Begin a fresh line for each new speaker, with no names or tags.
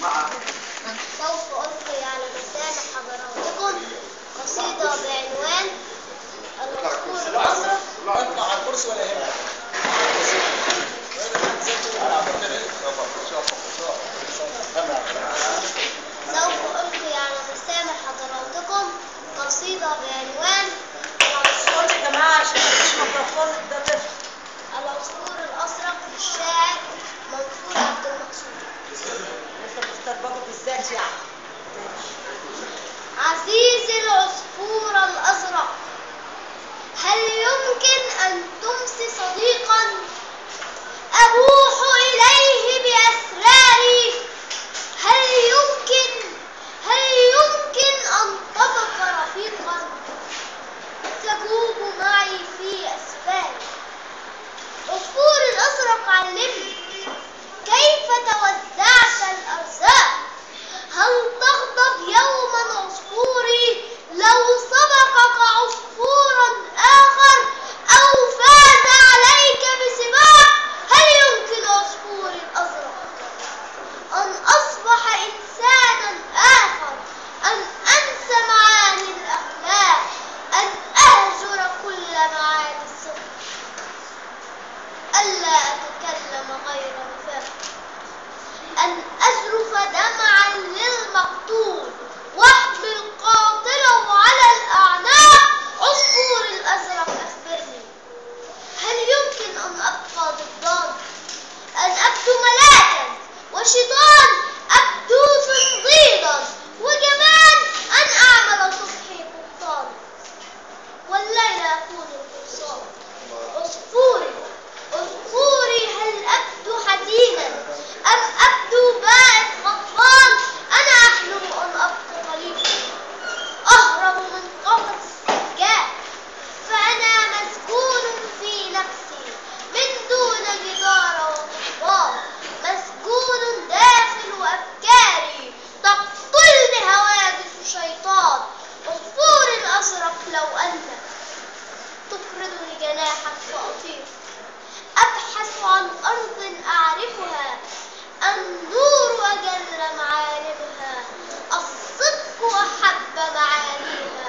سوف ألقي على لسان حضراتكم قصيدة بعنوان العصفور الأزرق.
اطلع على الكرسي ولا يهمك.
سوف ألقي على لسان حضراتكم قصيدة بعنوان
الصوت يا جماعة عشان مفيش ميكروفون ده طفل.
العصفور الأزرق للشاعر منصور عبد المقصود.
انت بتختار برضه بالذات يعني.
عزيزي العصفور الأزرق، هل يمكن أن تمسي صديقا أبوح إليه بأسراري؟ هل يمكن أن تبقى رفيقا تجوب معي في أسفاري؟ عصفور الأزرق علمني كيف توزعت الأرزاق. هل تغضب يوما عصفوري لو سبقك عصفورا آخر أو فاز عليك بسباق؟ هل يمكن عصفوري الأزرق أن أصبح إنسانا آخر، أن أنسى معاني الأخلاق، أن أهجر كل معاني الصدق، ألا أتكلم غير مفاق، أن أذرف دمعا للمقتول واحمل قاتله على الأعناق؟ عصفور الأزرق أخبرني، هل يمكن أن أبقى ضدان، أن أبدو ملاكا وشيطان، أبدو صنديدا وجبان، أن أعمل صبحي قبطان والليل أكون القرصان؟ عصفوري هل أبدو حزينا أم أبدو بائس غضبان؟ أنا أحلم أن أبقى خليفة أهرب من قفص السجاد، فأنا مسجون في نفسي من دون جدار وقضبان، مسجون داخل أفكاري تقتلني هواجس شيطان. عصفور الأزرق، لو أنت تفردني جناحك فأطير، أبحث عن أرض أعرفها، النور أجل معالمها، الصدق أحب معانيها.